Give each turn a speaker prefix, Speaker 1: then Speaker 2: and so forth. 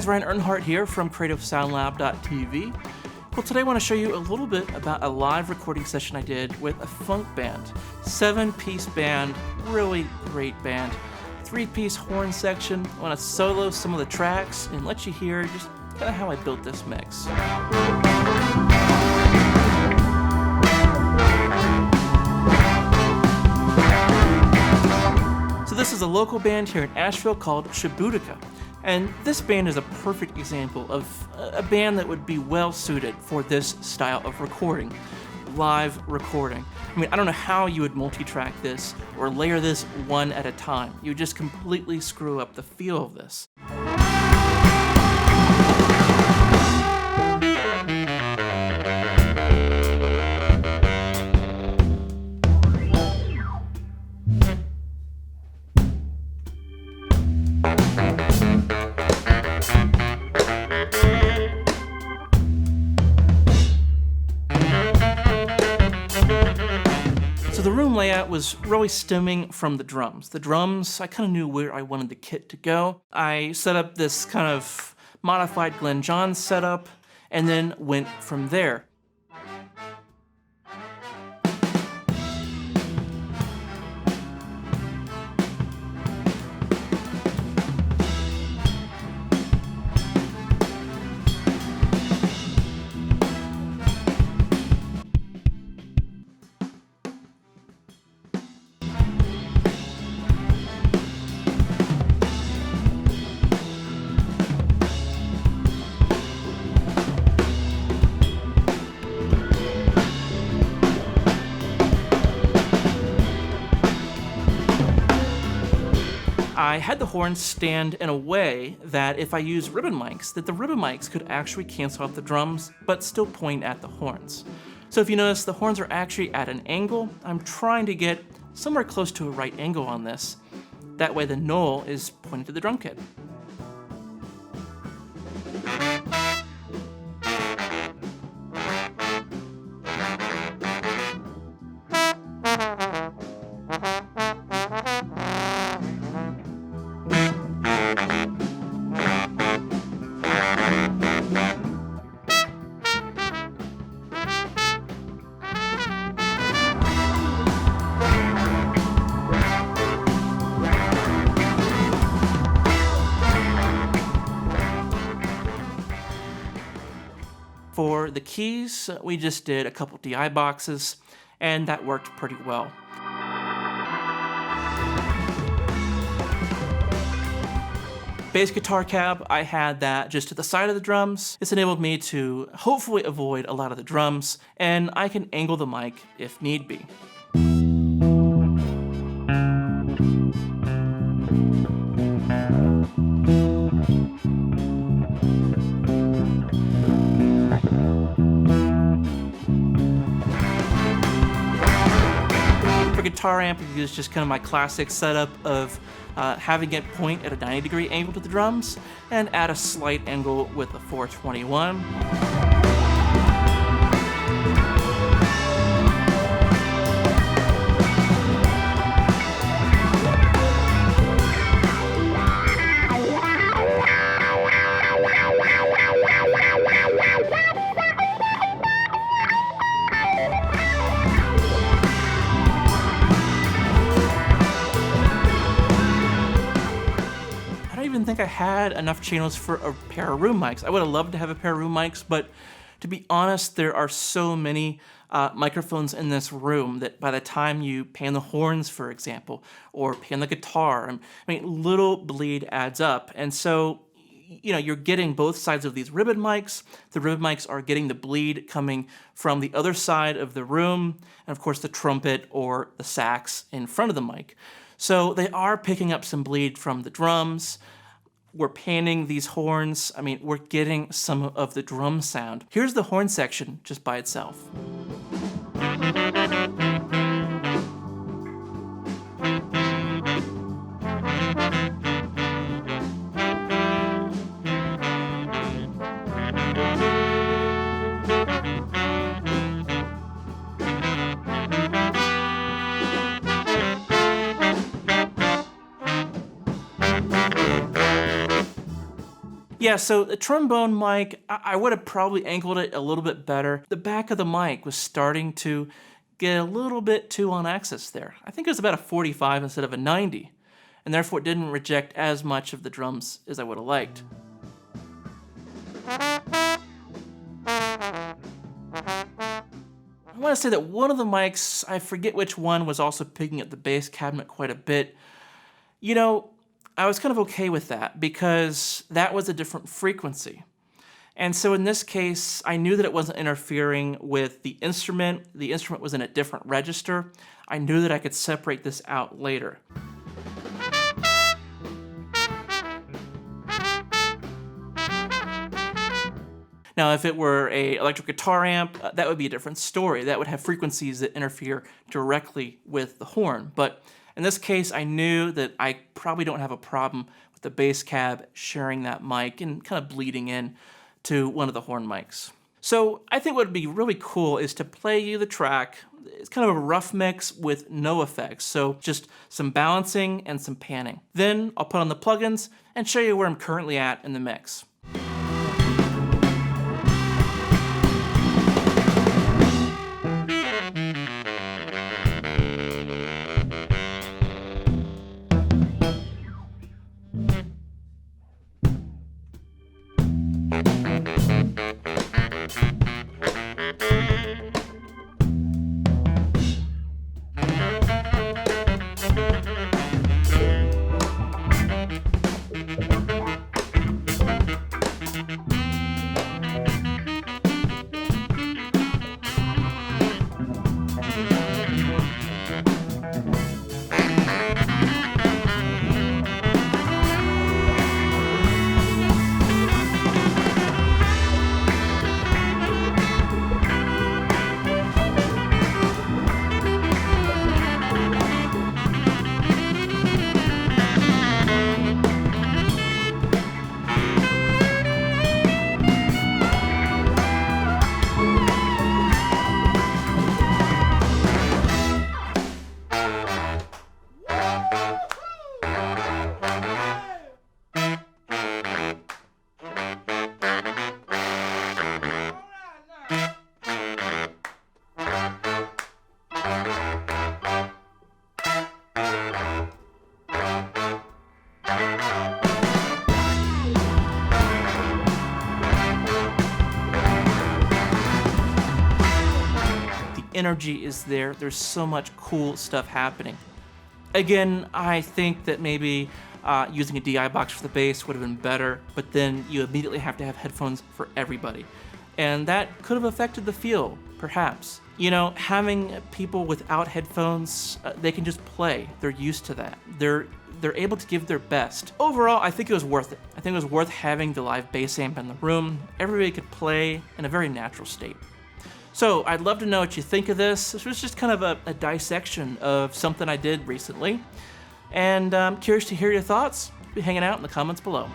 Speaker 1: guys, Ryan Earnhardt here from CreativeSoundLab.tv. Well, today I want to show you a little bit about a live recording session I did with a funk band. 7-piece band, really great band. 3-piece horn section. I want to solo some of the tracks and let you hear just kind of how I built this mix. So this is a local band here in Asheville called Shabootica. And this band is a perfect example of a band that would be well suited for this style of recording, live recording. I mean, I don't know how you would multi-track this or layer this one at a time. You would just completely screw up the feel of this. So the room layout was really stemming from the drums. The drums, I kind of knew where I wanted the kit to go. I set up this kind of modified Glenn Johns setup and then went from there. I had the horns stand in a way that if I use ribbon mics, that the ribbon mics could actually cancel out the drums, but still point at the horns. So if you notice, the horns are actually at an angle. I'm trying to get somewhere close to a right angle on this. That way the null is pointed to the drum kit. For the keys, we just did a couple DI boxes, and that worked pretty well. Bass guitar cab, I had that just to the side of the drums. This enabled me to hopefully avoid a lot of the drums, and I can angle the mic if need be. For guitar amp, I used just kind of my classic setup of having it point at a 90-degree angle to the drums and add a slight angle with a 421. I think I had enough channels for a pair of room mics. I would have loved to have a pair of room mics, but to be honest, there are so many microphones in this room that by the time you pan the horns, for example, or pan the guitar, I mean, little bleed adds up. And so, you know, you're getting both sides of these ribbon mics. The ribbon mics are getting the bleed coming from the other side of the room, and of course the trumpet or the sax in front of the mic. So they are picking up some bleed from the drums. We're panning these horns. I mean, we're getting some of the drum sound. Here's the horn section just by itself. Yeah, so the trombone mic, I would have probably angled it a little bit better. The back of the mic was starting to get a little bit too on axis there. I think it was about a 45 instead of a 90, and therefore it didn't reject as much of the drums as I would have liked. I want to say that one of the mics, I forget which one, was also picking up the bass cabinet quite a bit. You know, I was kind of okay with that because that was a different frequency. And so in this case, I knew that it wasn't interfering with the instrument. The instrument was in a different register. I knew that I could separate this out later. Now, if it were an electric guitar amp, that would be a different story. That would have frequencies that interfere directly with the horn. But in this case, I knew that I probably don't have a problem with the bass cab sharing that mic and kind of bleeding in to one of the horn mics. So I think what would be really cool is to play you the track. It's kind of a rough mix with no effects, so just some balancing and some panning. Then I'll put on the plugins and show you where I'm currently at in the mix. Energy is there. There's so much cool stuff happening. Again, I think that maybe using a DI box for the bass would have been better, but then you immediately have to have headphones for everybody. And that could have affected the feel, perhaps. You know, having people without headphones, they can just play. They're used to that. They're able to give their best. Overall, I think it was worth it. I think it was worth having the live bass amp in the room. Everybody could play in a very natural state. So I'd love to know what you think of this. This was just kind of a dissection of something I did recently. And I'm curious to hear your thoughts. Be hanging out in the comments below.